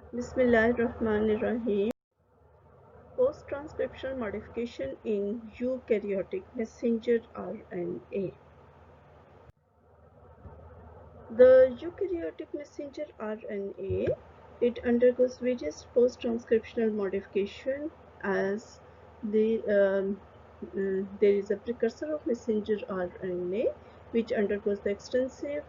Bismillahirrahmanirrahim. Post-transcriptional modification in eukaryotic messenger RNA. The eukaryotic messenger RNA, it undergoes various post-transcriptional modification as there is a precursor of messenger RNA which undergoes the extensive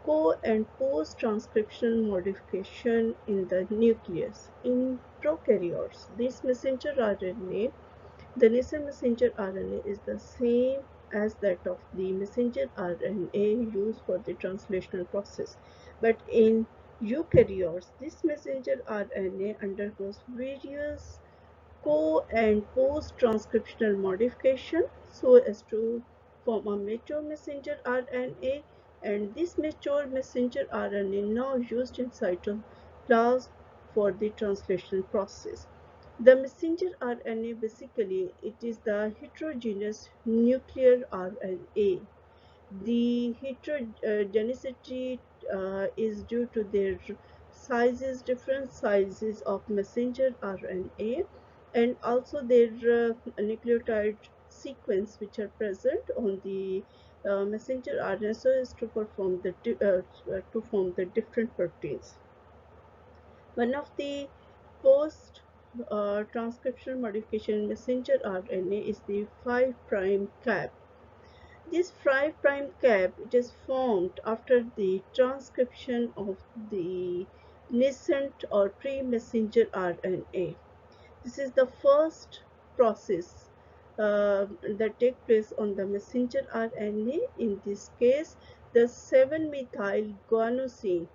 co- and post-transcriptional modification in the nucleus. In prokaryotes, this messenger RNA, the nascent messenger RNA, is the same as that of the messenger RNA used for the translational process. But in eukaryotes, this messenger RNA undergoes various co- and post-transcriptional modification so as to form a mature messenger RNA, and this mature messenger RNA now used in cytoplasm for the translational process. The messenger RNA, basically it is the heterogeneous nuclear RNA. The heterogeneity is due to their different sizes of messenger RNA, and also their nucleotide sequence which are present on the messenger RNA so as to form the different proteins. One of the post transcriptional modification messenger RNA is the 5' cap. This 5' cap, it is formed after the transcription of the nascent or pre-messenger RNA. This is the first process that takes place on the messenger RNA. In this case, the 7-methyl guanosine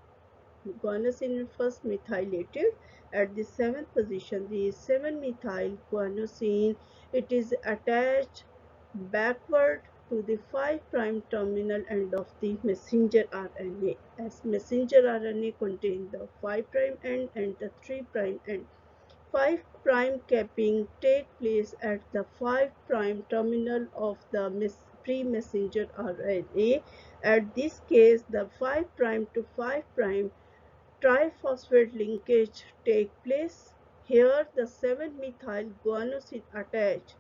is first methylated. At the 7th position, the 7-methyl guanosine, it is attached backward to the 5' terminal end of the messenger RNA, as messenger RNA contains the 5' end and the 3' end. 5' capping take place at the 5' terminal of the pre-messenger RNA. At this case, the 5' to 5' triphosphate linkage take place. Here the 7-methyl guanosine attach,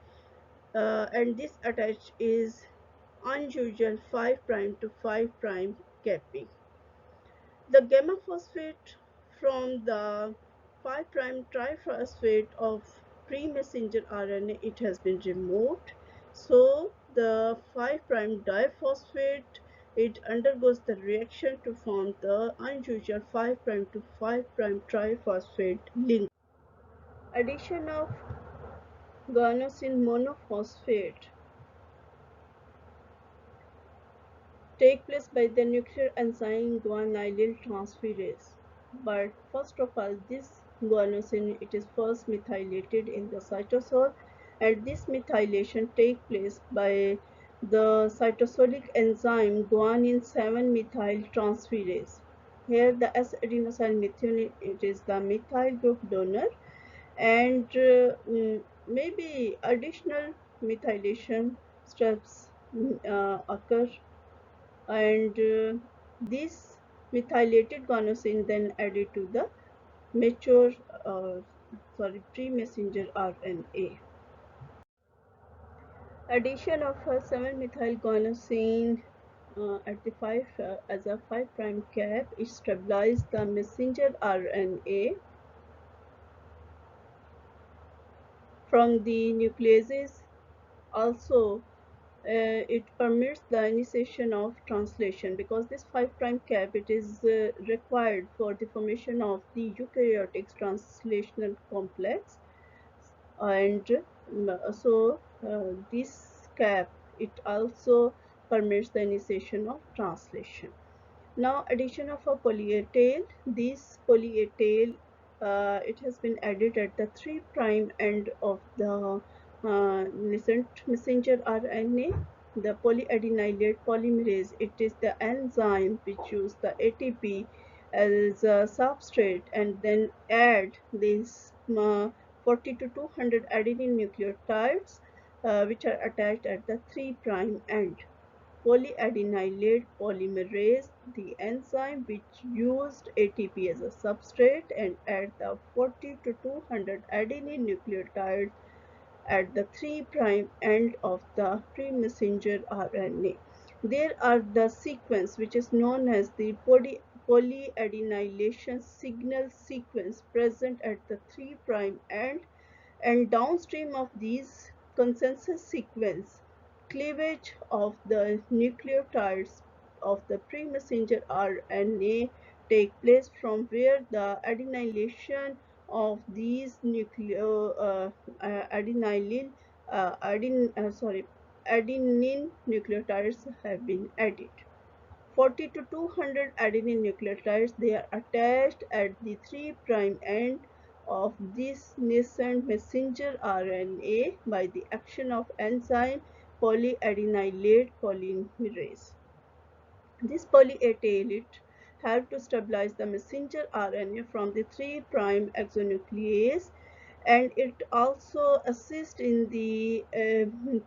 and this attach is unusual 5' to 5' capping. The gamma phosphate from the 5' triphosphate of pre-messenger RNA, it has been removed. So the 5' diphosphate, it undergoes the reaction to form the unusual 5' to 5' triphosphate link. Addition of guanosine monophosphate take place by the nuclear enzyme guanylyl transferase. But first of all, this guanosine, it is first methylated in the cytosol, and this methylation takes place by the cytosolic enzyme guanine 7-methyl transferase. Here the S-adenosine methionine, it is the methyl group donor, and maybe additional methylation steps occur, and this methylated guanosine then added to the mature pre-messenger RNA. Addition of 7-methyl guanosine at the 5 as a 5' cap is stabilized the messenger RNA from the nucleases. Also it permits the initiation of translation, because this 5' cap, it is required for the formation of the eukaryotic translational complex, and so this cap, it also permits the initiation of translation. Now addition of a poly-A tail. This poly-A tail, it has been added at the 3' end of the nascent messenger RNA. The polyadenylate polymerase, it is the enzyme which uses the ATP as a substrate and then add these 40 to 200 adenine nucleotides which are attached at the 3' end. polyadenylate polymerase, the enzyme which used ATP as a substrate and add the 40 to 200 adenine nucleotides at the 3' end of the pre-messenger RNA. There are the sequence which is known as the polyadenylation signal sequence present at the 3' end, and downstream of these consensus sequence, cleavage of the nucleotides of the pre-messenger RNA take place, from where the adenylation of these adenylyl adenine nucleotides have been added. 40 to 200 adenine nucleotides, they are attached at the 3' end of this nascent messenger RNA by the action of enzyme polyadenylate polymerase. This polyadenylate help to stabilize the messenger RNA from the 3' exonuclease, and it also assists in the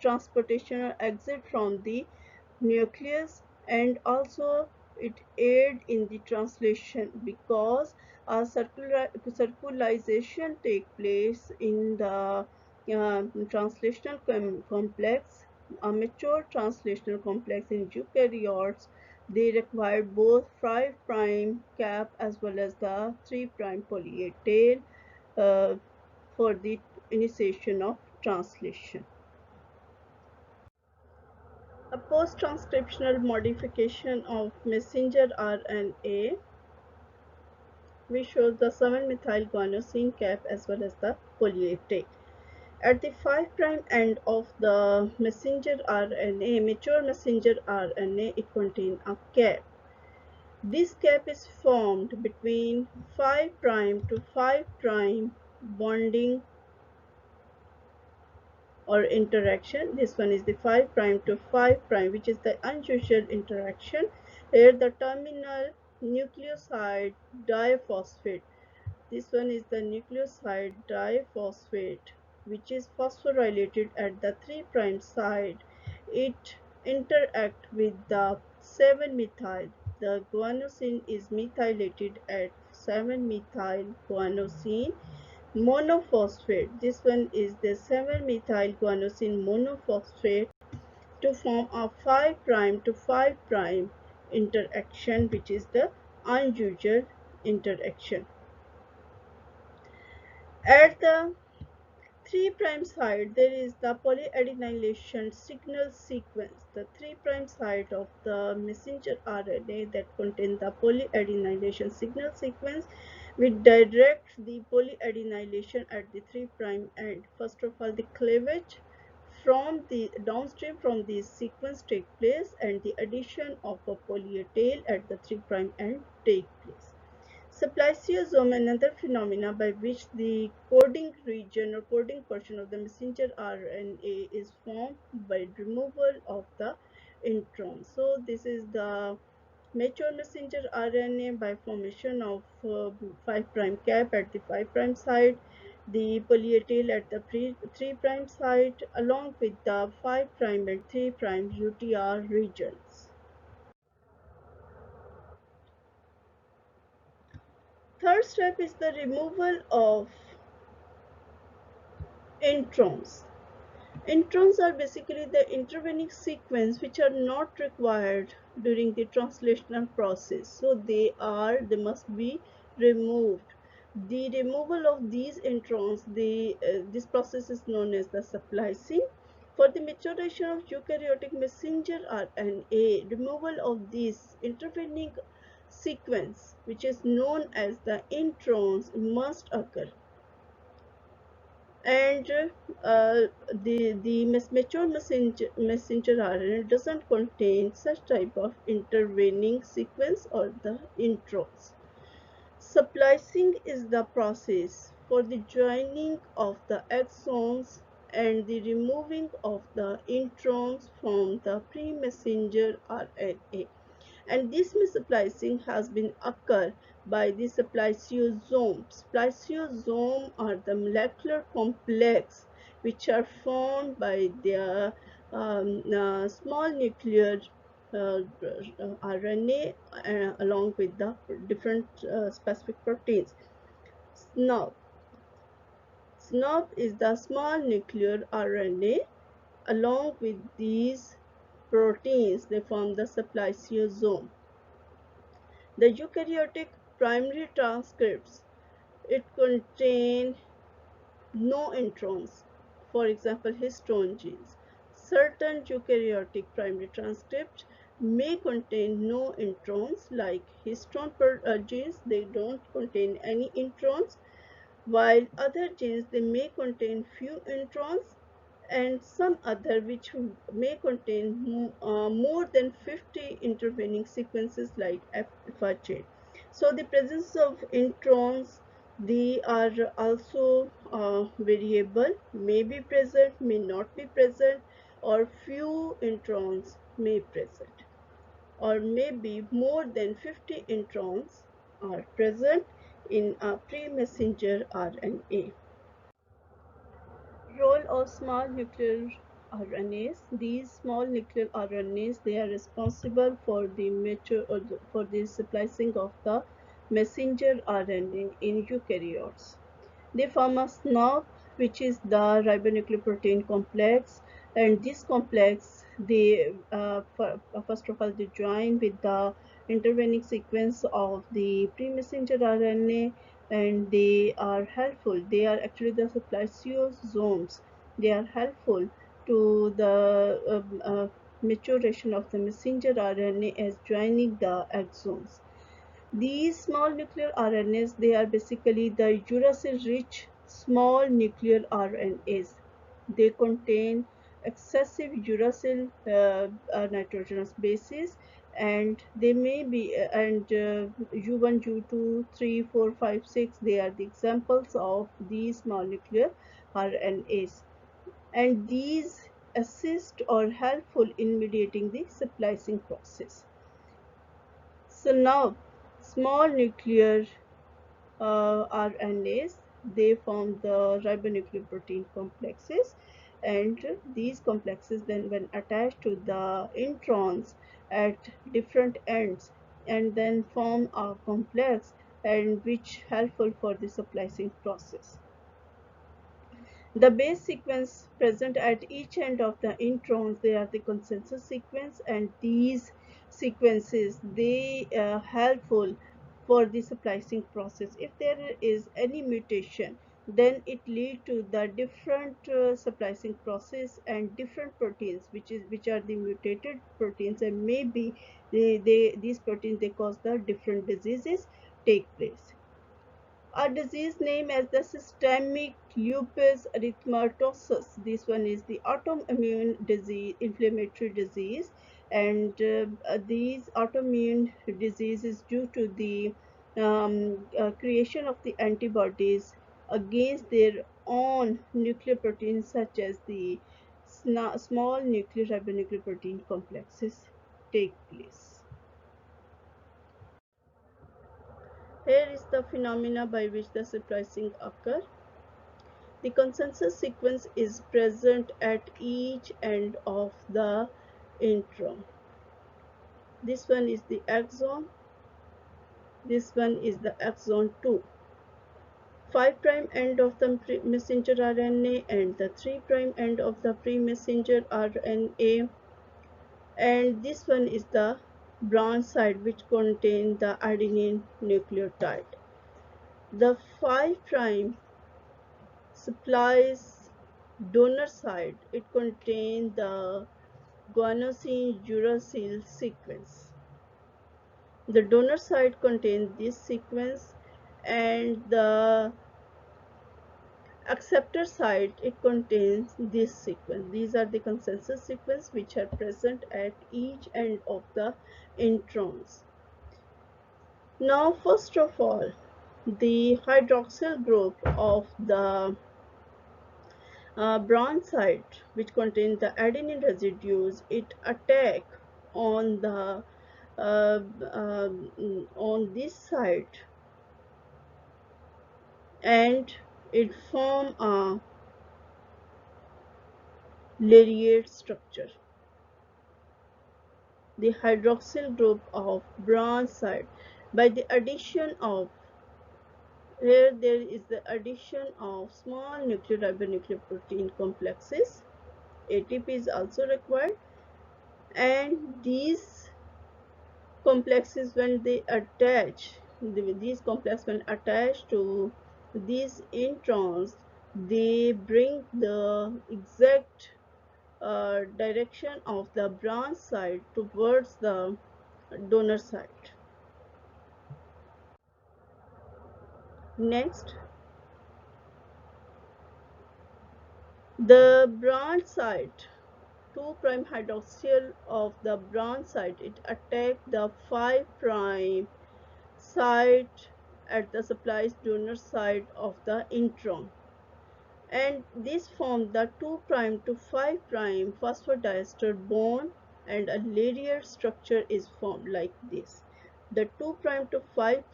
transportation or exit from the nucleus, and also it aid in the translation because a circularization take place in the translational complex. A mature translational complex in eukaryotes, they require both 5' cap as well as the 3' poly A tail for the initiation of translation. A post-transcriptional modification of messenger RNA, which shows the 7-methyl guanosine cap as well as the poly A tail. At the 5' end of the messenger RNA, mature messenger RNA, it contains a cap. This cap is formed between 5' to 5' bonding or interaction. This one is the 5' to 5', which is the unusual interaction. Here the terminal nucleoside diphosphate. This one is the nucleoside diphosphate, which is phosphorylated at the 3' side. It interact with the 7-methyl. The guanosine is methylated at 7-methyl guanosine monophosphate. This one is the 7-methyl guanosine monophosphate to form a 5' to 5' interaction, which is the unusual interaction. At the 3' side, there is the polyadenylation signal sequence. The 3' side of the messenger RNA that contains the polyadenylation signal sequence, we direct the polyadenylation at the 3' end. First of all, the cleavage from the downstream from this sequence take place, and the addition of a poly A tail at the 3' end take place. Spliceosome, another phenomena by which the coding region or coding portion of the messenger RNA is formed by removal of the intron. So this is the mature messenger RNA by formation of 5' cap at the 5' side, the poly A tail at the 3' side, along with the 5' and 3' UTR regions. Third step is the removal of introns. Introns are basically the intervening sequence which are not required during the translational process. So they must be removed. The removal of these introns, this process is known as the splicing. For the maturation of eukaryotic messenger RNA, removal of this intervening sequence, which is known as the introns, must occur. And the mature messenger RNA doesn't contain such type of intervening sequence or the introns. Splicing is the process for the joining of the exons and the removing of the introns from the pre-messenger RNA, and this missplicing has been occurred by the spliceosome. Spliceosome are the molecular complex which are formed by their small nuclear RNA along with the different specific proteins. SNP. SNP is the small nuclear RNA. Along with these proteins, they form the spliceosome. The eukaryotic primary transcripts, it contain no introns, for example histone genes. Certain eukaryotic primary transcripts may contain no introns like histone genes, they don't contain any introns, while other genes they may contain few introns, and some other which may contain more than 50 intervening sequences like alpha chain. So the presence of introns, they are also variable, may be present, may not be present, or few introns may present, or maybe more than 50 introns are present in a pre-messenger RNA. Role of small nuclear RNAs. These small nuclear RNAs, they are responsible for the splicing of the messenger RNA in eukaryotes. They form a SNP, which is the ribonucleoprotein complex, and this complex, they first of all they join with the intervening sequence of the pre-messenger RNA, and they are helpful. They are actually the spliceosomes. They are helpful to the maturation of the messenger RNA as joining the exons. These small nuclear RNAs, they are basically the uracil-rich small nuclear RNAs. They contain excessive uracil nitrogenous bases, and they may be U1, U2, 3, 4, 5, 6. They are the examples of these small nuclear RNAs, and these assist or helpful in mediating the splicing process. So now, small nuclear RNAs, they form the ribonucleoprotein complexes, and these complexes then when attached to the introns at different ends, and then form a complex, and which helpful for the splicing process. The base sequence present at each end of the introns, they are the consensus sequence, and these sequences, they are helpful for the splicing process. If there is any mutation, then it leads to the different splicing process and different proteins, which are the mutated proteins, and maybe these proteins, they cause the different diseases take place. A disease name as the systemic lupus erythematosus. This one is the autoimmune disease, inflammatory disease, and these autoimmune disease is due to the creation of the antibodies against their own nuclear proteins, such as the small nuclear ribonucleoprotein complexes take place. Here is the phenomena by which the splicing occurs. The consensus sequence is present at each end of the intron. This one is the exon. This one is the exon 2. 5' end of the messenger RNA and the 3' end of the pre-messenger RNA. And this one is the branch side, which contains the adenine nucleotide. The 5' splice donor side, it contains the guanosine uracil sequence. The donor side contains this sequence, and the acceptor side, it contains this sequence. These are the consensus sequence which are present at each end of the introns. Now, first of all, the hydroxyl group of the branch side, which contains the adenine residues, it attack on the on this side, and it form a lariat structure. the hydroxyl group of branch side by the addition of, here there is the addition of small nucleoprotein complexes. ATP is also required, and these complexes, when they attach, these complexes when attached to these introns, they bring the exact direction of the branch side towards the donor side. Next, the branch side, 2' hydroxyl of the branch side, it attacks the 5' site at the supplies donor side of the intron, and this forms the 2' to 5' phosphodiester bond, and a layered structure is formed like this. The 2' to 5'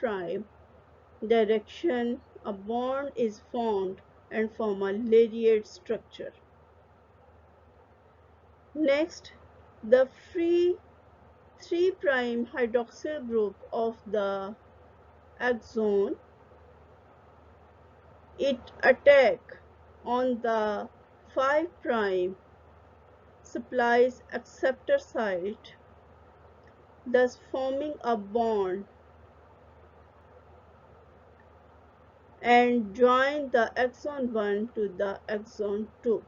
direction, a bond is formed and form a layered structure. Next, the free 3' hydroxyl group of the axon, it attack on the 5' supplies acceptor site, thus forming a bond and join the axon 1 to the axon 2.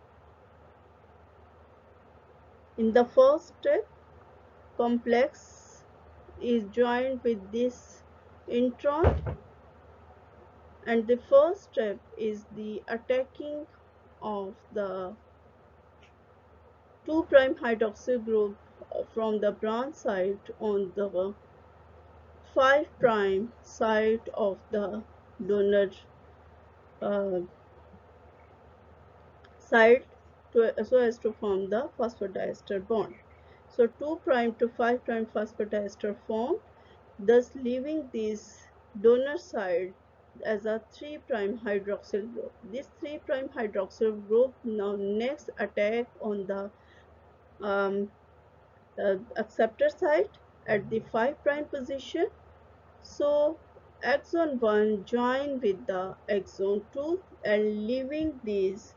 In the first step, complex is joined with this intron, and the first step is the attacking of the 2' hydroxyl group from the branch side on the 5' side of the donor uh, side so as to form the phosphodiester bond. So 2' to 5' phosphodiester formed, thus leaving this donor side as a 3' hydroxyl group. This 3' hydroxyl group now next attack on the acceptor site at the 5' position. So axon 1 join with the axon 2 and leaving these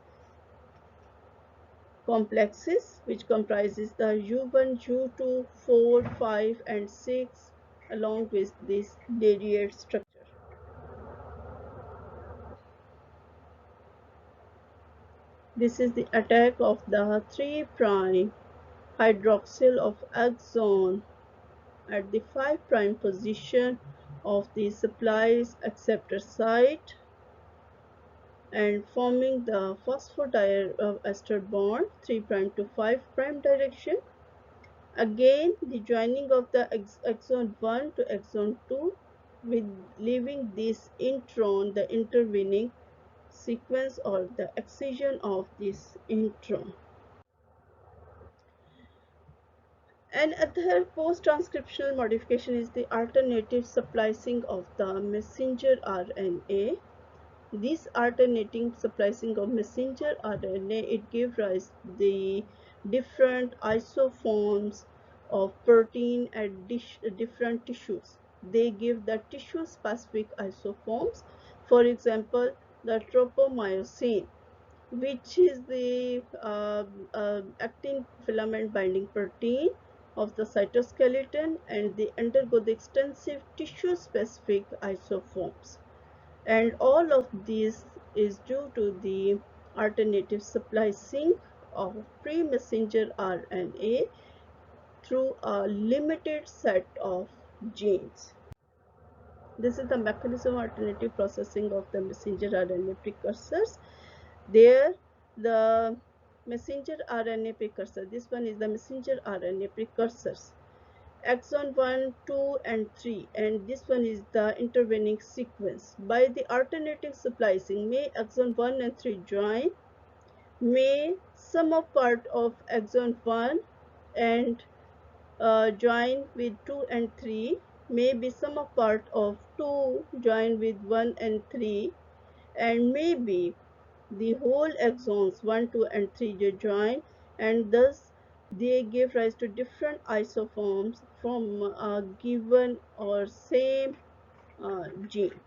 complexes, which comprises the U1, U2, 4, 5 and 6 along with this layered structure. This is the attack of the 3' hydroxyl of axon at the 5' position of the supplies acceptor site and forming the phosphodiester bond 3' to 5' direction. Again, the joining of the axon 1 to axon 2 with leaving this intron, the intervening sequence or the excision of this intron. Another post-transcriptional modification is the alternative splicing of the messenger RNA. This alternating splicing of messenger RNA, it gives rise to the different isoforms of protein at different tissues. They give the tissue-specific isoforms. For example, the tropomyosin, which is the actin filament binding protein of the cytoskeleton, and they undergo the extensive tissue-specific isoforms. And all of this is due to the alternative splicing of pre-messenger RNA through a limited set of genes. This is the mechanism of alternative processing of the messenger RNA precursors. There, the messenger RNA precursor, this one is the messenger RNA precursors, axon 1, 2 and 3, and this one is the intervening sequence. By the alternative splicing, may axon 1 and 3 join, may sum of part of axon 1 and join with 2 and 3, may be sum of part of 2 join with 1 and 3, and maybe the whole axons 1, 2 and 3 join, and thus They give rise to different isoforms from a given or same gene.